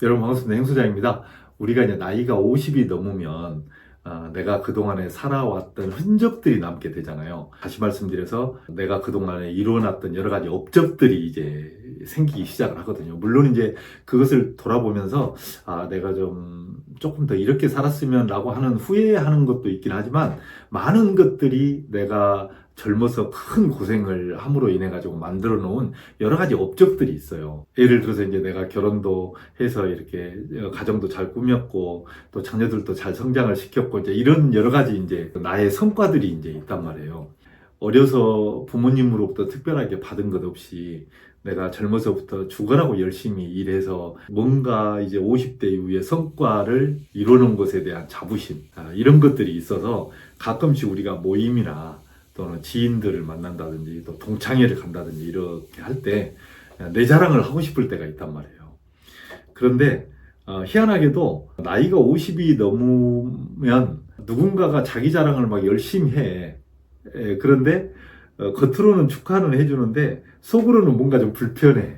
여러분 반갑습니다. 행수장입니다. 우리가 이제 나이가 50이 넘으면 내가 그동안에 살아왔던 흔적들이 남게 되잖아요. 다시 말씀드려서 내가 그동안에 이루어놨던 여러 가지 업적들이 이제 생기기 시작을 하거든요. 물론 이제 그것을 돌아보면서 내가 좀 조금 더 이렇게 살았으면 라고 하는 후회하는 것도 있긴 하지만 많은 것들이 내가 젊어서 큰 고생을 함으로 인해 가지고 만들어 놓은 여러 가지 업적들이 있어요. 예를 들어서 이제 내가 결혼도 해서 이렇게 가정도 잘 꾸몄고 또 자녀들도 잘 성장을 시켰고 이제 이런 여러 가지 이제 나의 성과들이 이제 있단 말이에요. 어려서 부모님으로부터 특별하게 받은 것 없이 내가 젊어서부터 죽어라고 열심히 일해서 뭔가 이제 50대 이후에 성과를 이루는 것에 대한 자부심, 이런 것들이 있어서 가끔씩 우리가 모임이나 또는 지인들을 만난다든지 또 동창회를 간다든지 이렇게 할 때 내 자랑을 하고 싶을 때가 있단 말이에요. 그런데 희한하게도 나이가 50이 넘으면 누군가가 자기 자랑을 막 열심히 해. 그런데 겉으로는 축하는 해주는데 속으로는 뭔가 좀 불편해.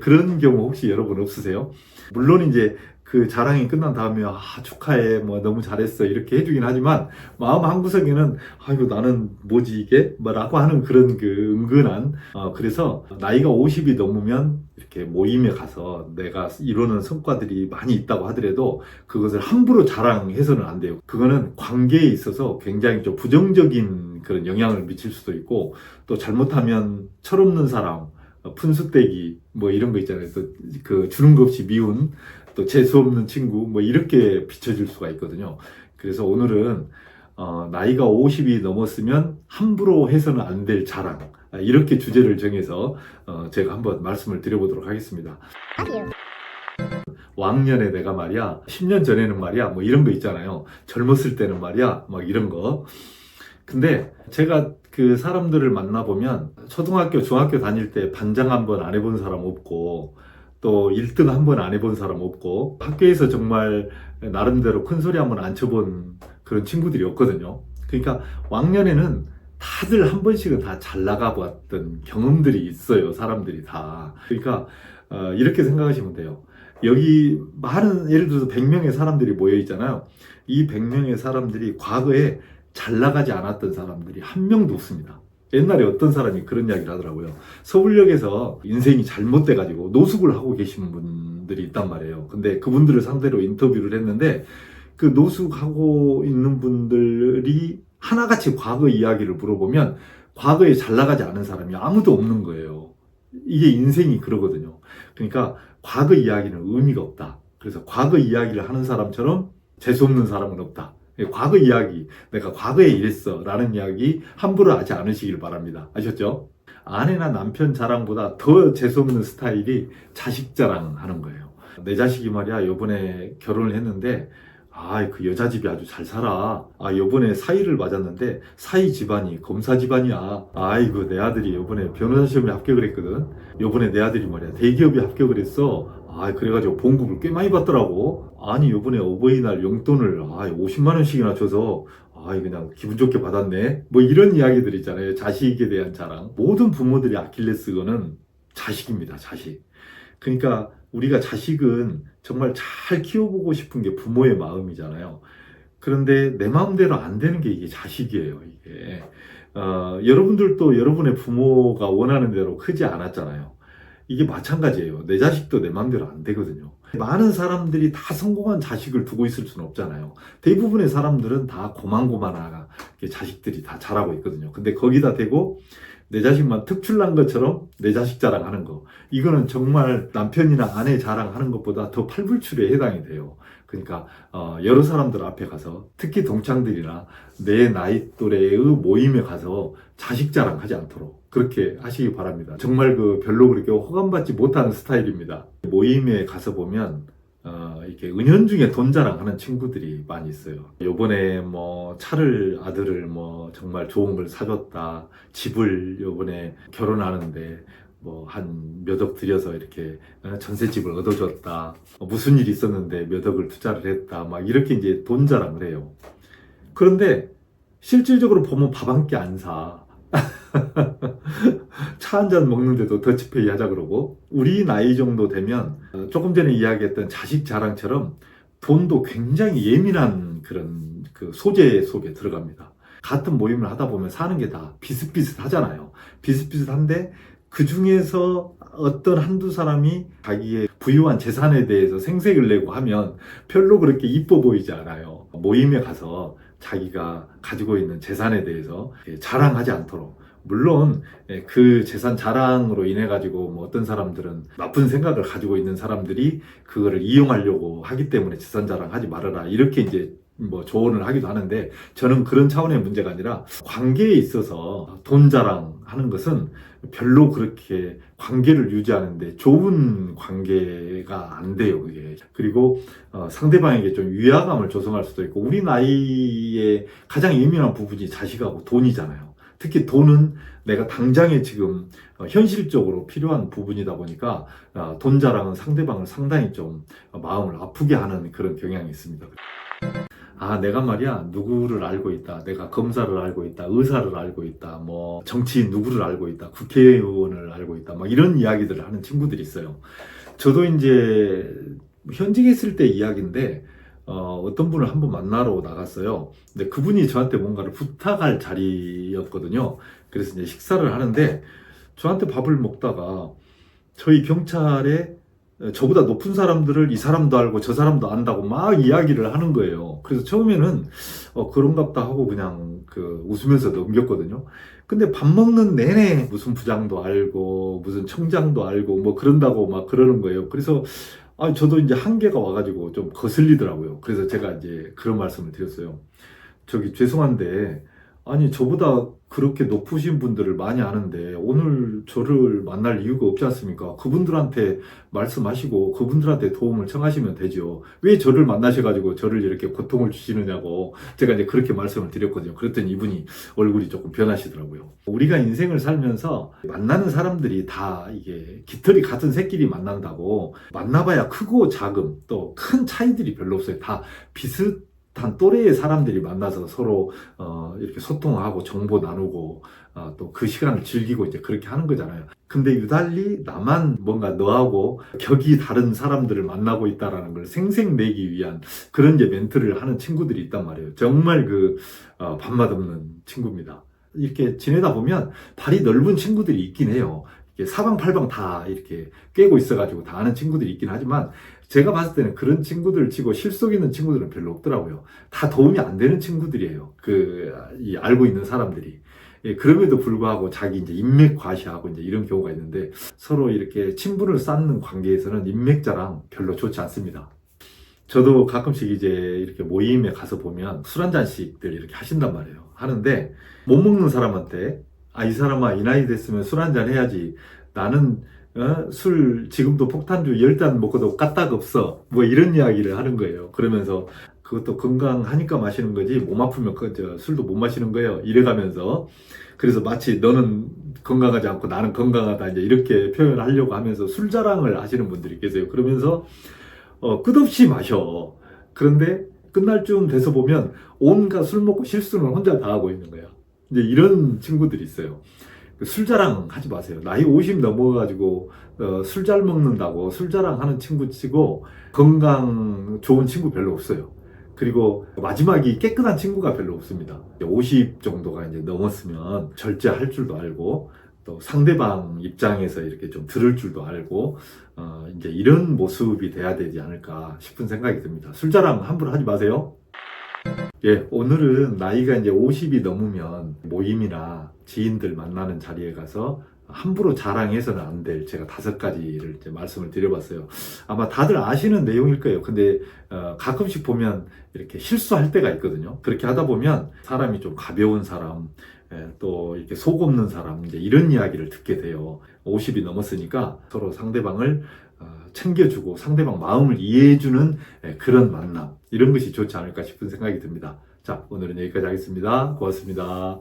그런 경우 혹시 여러분 없으세요? 물론 이제 그 자랑이 끝난 다음에 축하해 뭐 너무 잘했어 이렇게 해주긴 하지만 마음 한구석에는 이거 나는 뭐지 이게 뭐라고 하는 그런 그 은근한 그래서 나이가 50이 넘으면 이렇게 모임에 가서 내가 이루는 성과들이 많이 있다고 하더라도 그것을 함부로 자랑해서는 안 돼요. 그거는 관계에 있어서 굉장히 좀 부정적인 그런 영향을 미칠 수도 있고 또 잘못하면 철없는 사람 푼수떼기 뭐 이런 거 있잖아요. 또 그 주는 거 없이 미운 또 재수 없는 친구 뭐 이렇게 비춰질 수가 있거든요. 그래서 오늘은 나이가 50이 넘었으면 함부로 해서는 안 될 자랑 이렇게 주제를 정해서 제가 한번 말씀을 드려보도록 하겠습니다. 왕년에 내가 말이야 10년 전에는 말이야 뭐 이런 거 있잖아요. 젊었을 때는 말이야 막 이런 거. 근데 제가 그 사람들을 만나보면 초등학교, 중학교 다닐 때 반장 한 번 안 해본 사람 없고 또 1등 한 번 안 해본 사람 없고 학교에서 정말 나름대로 큰 소리 한 번 안 쳐본 그런 친구들이 없거든요. 그러니까 왕년에는 다들 한 번씩은 다 잘 나가봤던 경험들이 있어요. 사람들이 다. 그러니까 이렇게 생각하시면 돼요. 여기 많은 예를 들어서 100명의 사람들이 모여 있잖아요. 이 100명의 사람들이 과거에 잘 나가지 않았던 사람들이 한 명도 없습니다. 옛날에 어떤 사람이 그런 이야기를 하더라고요. 서울역에서 인생이 잘못돼가지고 노숙을 하고 계신 분들이 있단 말이에요. 근데 그분들을 상대로 인터뷰를 했는데 그 노숙하고 있는 분들이 하나같이 과거 이야기를 물어보면 과거에 잘 나가지 않은 사람이 아무도 없는 거예요. 이게 인생이 그러거든요. 그러니까 과거 이야기는 의미가 없다. 그래서 과거 이야기를 하는 사람처럼 재수없는 사람은 없다. 과거 이야기, 내가 과거에 이랬어 라는 이야기 함부로 하지 않으시길 바랍니다. 아셨죠? 아내나 남편 자랑보다 더 재수없는 스타일이 자식 자랑하는 거예요. 내 자식이 말이야 요번에 결혼을 했는데 그 여자 집이 아주 잘 살아. 요번에 사위를 맞았는데 사위 집안이 검사 집안이야. 아이고 내 아들이 요번에 변호사 시험에 합격을 했거든. 요번에 내 아들이 말이야 대기업에 합격을 했어. 그래가지고 봉급을 꽤 많이 받더라고. 아니 요번에 어버이날 용돈을 50만 원씩이나 줘서 그냥 기분 좋게 받았네. 뭐 이런 이야기들 있잖아요. 자식에 대한 자랑. 모든 부모들이 아킬레스건은 자식입니다. 자식. 그러니까 우리가 자식은 정말 잘 키워보고 싶은 게 부모의 마음이잖아요. 그런데 내 마음대로 안 되는 게 이게 자식이에요. 이게 여러분들도 여러분의 부모가 원하는 대로 크지 않았잖아요. 이게 마찬가지예요. 내 자식도 내 마음대로 안 되거든요. 많은 사람들이 다 성공한 자식을 두고 있을 수는 없잖아요. 대부분의 사람들은 다 고만고만하게 자식들이 다 자라고 있거든요. 근데 거기다 대고 내 자식만 특출난 것처럼 내 자식 자랑하는 거, 이거는 정말 남편이나 아내 자랑하는 것보다 더 팔불출에 해당이 돼요. 그러니까 여러 사람들 앞에 가서 특히 동창들이나 내 나이 또래의 모임에 가서 자식 자랑하지 않도록 그렇게 하시기 바랍니다. 정말 별로 그렇게 호감받지 못하는 스타일입니다. 모임에 가서 보면 이렇게 은연중에 돈 자랑하는 친구들이 많이 있어요. 요번에 뭐 차를 아들을 뭐 정말 좋은 걸 사줬다. 집을 요번에 결혼하는데 뭐 한 몇 억 들여서 이렇게 전셋집을 얻어줬다. 무슨 일이 있었는데 몇 억을 투자를 했다. 막 이렇게 이제 돈 자랑을 해요. 그런데 실질적으로 보면 밥 한 끼 안 사. 차 한 잔 먹는데도 더치페이 하자 그러고, 우리 나이 정도 되면 조금 전에 이야기했던 자식 자랑처럼 돈도 굉장히 예민한 그런 그 소재 속에 들어갑니다. 같은 모임을 하다 보면 사는 게 다 비슷비슷하잖아요. 비슷비슷한데 그 중에서 어떤 한두 사람이 자기의 부유한 재산에 대해서 생색을 내고 하면 별로 그렇게 이뻐 보이지 않아요. 모임에 가서 자기가 가지고 있는 재산에 대해서 자랑하지 않도록, 물론 그 재산 자랑으로 인해 가지고 뭐 어떤 사람들은 나쁜 생각을 가지고 있는 사람들이 그거를 이용하려고 하기 때문에 재산 자랑하지 말아라, 이렇게 이제 뭐 조언을 하기도 하는데, 저는 그런 차원의 문제가 아니라 관계에 있어서 돈 자랑하는 것은 별로 그렇게 관계를 유지하는데 좋은 관계가 안 돼요, 그게. 그리고 상대방에게 좀 위화감을 조성할 수도 있고, 우리 나이에 가장 예민한 부분이 자식하고 돈이잖아요. 특히 돈은 내가 당장에 지금 현실적으로 필요한 부분이다 보니까 돈 자랑은 상대방을 상당히 좀 마음을 아프게 하는 그런 경향이 있습니다. 아, 내가 말이야, 누구를 알고 있다, 내가 검사를 알고 있다, 의사를 알고 있다, 뭐 정치인 누구를 알고 있다, 국회의원을 알고 있다, 막 이런 이야기들을 하는 친구들이 있어요. 저도 이제 현직에 있을 때 이야기인데, 어떤 분을 한번 만나러 나갔어요. 근데 그분이 저한테 뭔가를 부탁할 자리였거든요. 그래서 이제 식사를 하는데, 저한테 밥을 먹다가 저희 경찰에 저보다 높은 사람들을 이 사람도 알고 저 사람도 안다고 막 이야기를 하는 거예요. 그래서 처음에는 그런갑다 하고 그냥 웃으면서 넘겼거든요. 근데 밥 먹는 내내 무슨 부장도 알고 무슨 청장도 알고 뭐 그런다고 막 그러는 거예요. 그래서 저도 이제 한계가 와가지고 좀 거슬리더라고요. 그래서 제가 이제 그런 말씀을 드렸어요. 저기 죄송한데, 아니 저보다 그렇게 높으신 분들을 많이 아는데 오늘 저를 만날 이유가 없지 않습니까? 그분들한테 말씀하시고 그분들한테 도움을 청하시면 되죠. 왜 저를 만나셔가지고 저를 이렇게 고통을 주시느냐고 제가 이제 그렇게 말씀을 드렸거든요. 그랬더니 이분이 얼굴이 조금 변하시더라고요. 우리가 인생을 살면서 만나는 사람들이 다 이게 깃털이 같은 새끼리 만난다고, 만나봐야 크고 작음 또 큰 차이들이 별로 없어요. 다 비슷한 또래의 사람들이 만나서 서로 이렇게 소통하고 정보 나누고 또 그 시간을 즐기고 이제 그렇게 하는 거잖아요. 근데 유달리 나만 뭔가 너하고 격이 다른 사람들을 만나고 있다라는 걸 생색내기 위한 그런 이제 멘트를 하는 친구들이 있단 말이에요. 정말 밥맛 없는 친구입니다. 이렇게 지내다 보면 발이 넓은 친구들이 있긴 해요. 사방팔방 다 이렇게 꿰고 있어가지고 다 아는 친구들이 있긴 하지만, 제가 봤을 때는 그런 친구들 치고 실속 있는 친구들은 별로 없더라고요. 다 도움이 안 되는 친구들이에요. 이 알고 있는 사람들이. 그럼에도 불구하고 자기 이제 인맥 과시하고 이제 이런 경우가 있는데, 서로 이렇게 친분을 쌓는 관계에서는 인맥 자랑 별로 좋지 않습니다. 저도 가끔씩 이제 이렇게 모임에 가서 보면 술 한 잔씩들 이렇게 하신단 말이에요. 하는데 못 먹는 사람한테, 이 사람아, 이 나이 됐으면 술 한 잔 해야지. 나는 술 지금도 폭탄주 10잔 먹어도 까딱 없어. 뭐 이런 이야기를 하는 거예요. 그러면서 그것도 건강하니까 마시는 거지 몸 아프면 술도 못 마시는 거예요. 이래가면서, 그래서 마치 너는 건강하지 않고 나는 건강하다 이제 이렇게 표현을 하려고 하면서 술 자랑을 하시는 분들이 계세요. 그러면서 끝없이 마셔. 그런데 끝날 쯤 돼서 보면 온갖 술 먹고 실수는 혼자 다 하고 있는 거야. 이제 이런 친구들이 있어요. 술 자랑 하지 마세요. 나이 50 넘어가지고 술 잘 먹는다고 술 자랑하는 친구 치고 건강 좋은 친구 별로 없어요. 그리고 마지막이 깨끗한 친구가 별로 없습니다. 50 정도가 이제 넘었으면 절제할 줄도 알고, 또 상대방 입장에서 이렇게 좀 들을 줄도 알고, 이제 이런 모습이 돼야 되지 않을까 싶은 생각이 듭니다. 술 자랑 함부로 하지 마세요. 예, 오늘은 나이가 이제 50이 넘으면 모임이나 지인들 만나는 자리에 가서 함부로 자랑해서는 안 될 제가 5가지를 이제 말씀을 드려봤어요. 아마 다들 아시는 내용일 거예요. 근데 가끔씩 보면 이렇게 실수할 때가 있거든요. 그렇게 하다 보면 사람이 좀 가벼운 사람, 또 이렇게 속 없는 사람, 이제 이런 이야기를 듣게 돼요. 50이 넘었으니까 서로 상대방을 챙겨주고 상대방 마음을 이해해주는 그런 만남, 이런 것이 좋지 않을까 싶은 생각이 듭니다. 자, 오늘은 여기까지 하겠습니다. 고맙습니다.